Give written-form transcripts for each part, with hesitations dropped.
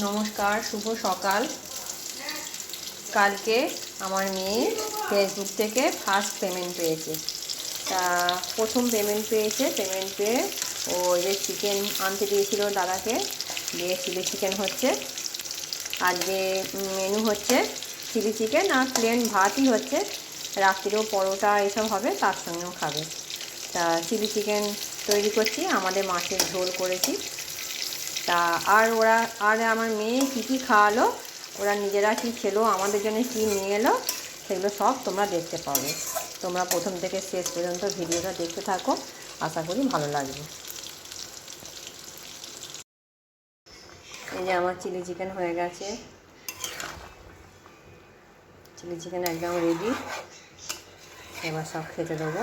নমস্কার, শুভ সকাল। কালকে আমার মেয়ে ফেসবুক থেকে ফার্স্ট পেমেন্ট পেয়েছে। তা প্রথম পেমেন্ট পেয়ে ও যে চিকেন আনতে দিয়েছিল দাদাকে, দিয়ে চিলি চিকেন হচ্ছে। আজকে মেনু হচ্ছে চিলি চিকেন আর প্লেন ভাতই হচ্ছে। রাত্রিরেও পরোটা এসব হবে, তার সঙ্গেও খাবে। তা চিলি চিকেন তৈরি করছি, আমাদের মাছের ঝোল করেছি। তা আর আমার মেয়ে কী খাওয়ালো, ওরা নিজেরা কী খেলো, আমাদের জন্য কী নিয়ে এলো, সেগুলো সব তোমরা দেখতে পাবে। তোমরা প্রথম থেকে শেষ পর্যন্ত ভিডিওটা দেখতে থাকো, আশা করি ভালো লাগবে। এই যে আমার চিলি চিকেন হয়ে গেছে, চিলি চিকেন একদম রেডি। এবার সব খেতে দেবো।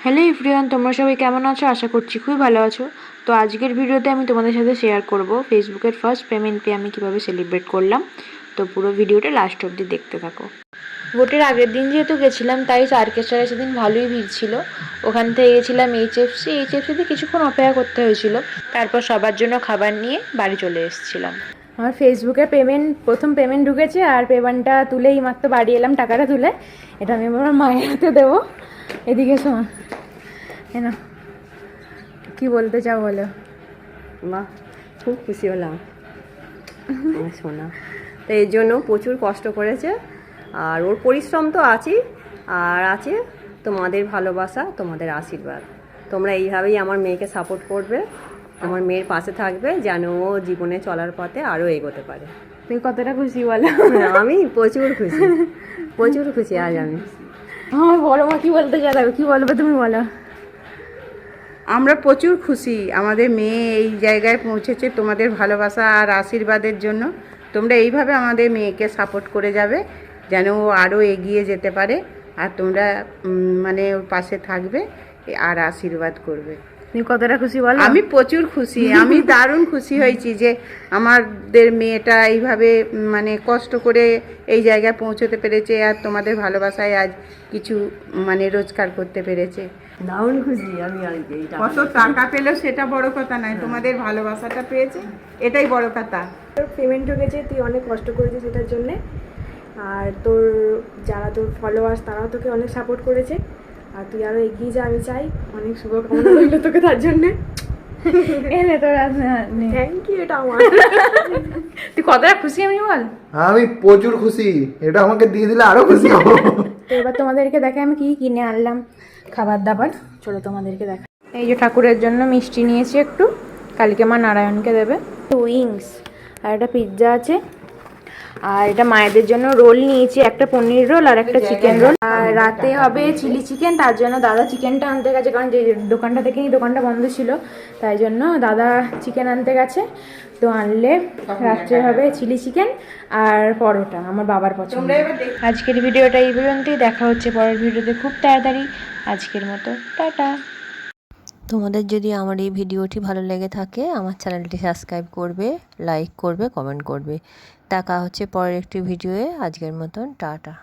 হ্যালো এভরিওয়ান, তোমরা সবাই কেমন আছো? আশা করছি খুবই ভালো আছো। তো আজকের ভিডিওতে আমি তোমাদের সাথে শেয়ার করব ফেসবুকের ফার্স্ট পেমেন্ট পেয়ে আমি কীভাবে সেলিব্রেট করলাম। তো পুরো ভিডিওটা লাস্ট অবধি দেখতে থাকো। ভোটের আগের দিন যেহেতু গেছিলাম, তাই অর্কেস্ট্রায় সেদিন ভালোই ভিড় ছিল। ওখান থেকে গেছিলাম এইচএফসিতে কিছুক্ষণ অপেক্ষা করতে হয়েছিল। তারপর সবার জন্য খাবার নিয়ে বাড়ি চলে এসেছিলাম। আমার ফেসবুকে প্রথম পেমেন্ট ঢুকেছে, আর পেমেন্টটা তুলেই মাত্র বাড়ি এলাম টাকাটা তুলে। এটা আমি আমার মায়ের হাতে দেবো। এদিকে শোন, কেন কি বলতে চাও বলো? মা খুব খুশি হলাম শোনা। তো এর জন্য প্রচুর কষ্ট করেছে, আর ওর পরিশ্রম তো আছেই, আর আছে তোমাদের ভালোবাসা, তোমাদের আশীর্বাদ। তোমরা এইভাবেই আমার মেয়েকে সাপোর্ট করবে, আমার মেয়ের পাশে থাকবে, যেন ও জীবনে চলার পথে আরও এগোতে পারে। তুমি কতটা খুশি বলো? আমি প্রচুর খুশি আজ আমি। হ্যাঁ বলো মা, কি বলতে চাও? কি বলবে তুমি বলো। আমরা প্রচুর খুশি, আমাদের মেয়ে এই জায়গায় পৌঁছেছে তোমাদের ভালোবাসা আর আশীর্বাদের জন্য। তোমরা এইভাবে আমাদের মেয়েকে সাপোর্ট করে যাবে, যেন ও আরও এগিয়ে যেতে পারে, আর তোমরা মানে ওর পাশে থাকবে আর আশীর্বাদ করবে। তুমি কতটা খুশি বলো? আমি প্রচুর খুশি, আমি দারুণ খুশি হয়েছি যে আমাদের মেয়েটা এইভাবে মানে কষ্ট করে এই জায়গায় পৌঁছতে পেরেছে, আর তোমাদের ভালোবাসায় আজ কিছু মানে রোজগার করতে পেরেছে। দারুণ খুশি আমি। কত টাকা পেলো সেটা বড় কথা নয়, তোমাদের ভালোবাসাটা পেয়েছে, এটাই বড় কথা। পেমেন্ট ঢুকেছে, তুই অনেক কষ্ট করেছিস সেটার জন্যে, আর যারা তোর ফলোয়ার্স তারাও তোকে অনেক সাপোর্ট করেছে, আর তুই আরও এগিয়ে যা আমি চাই। অনেক শুভকামনা রইল তোকে তার জন্যে। Thank you. এটা আমার তুই কতটা খুশি আমি বল? আমি প্রচুর খুশি, এটা আমাকে দিয়ে দিলে আরো খুশি হব। তো এবার তোমাদেরকে দেখে আমি কি কিনে আনলাম খাবার দাবার, চলো তোমাদেরকে দেখা। এই যে ঠাকুরের জন্য মিষ্টি নিয়েছি একটু, কালকে মা নারায়ণকে দেবে। উইংস আর একটা পিৎজা আছে, আর এটা মায়েদের জন্য রোল নিয়েছি, একটা পনির রোল আর একটা চিকেন রোল। আর রাতে হবে চিলি চিকেন, তার জন্য দাদা চিকেনটা আনতে গেছে, কারণ যে দোকানটা থেকে দোকানটা বন্ধ ছিল, তাই জন্য দাদা চিকেন আনতে গেছে। তো আনলে রাত্রে হবে চিলি চিকেন আর পরোটা, আমার বাবার পছন্দ। আজকের ভিডিওটা এই পর্যন্তই, দেখা হচ্ছে পরের ভিডিওতে খুব তাড়াতাড়ি। আজকের মতো টাটা। তোমাদের যদি আমার এই ভিডিওটি ভালো লেগে থাকে, আমার চ্যানেলটি সাবস্ক্রাইব করবে, লাইক করবে, কমেন্ট করবে। দেখা হচ্ছে পরের একটি ভিডিওয়ে। আজকের মতন টাটা।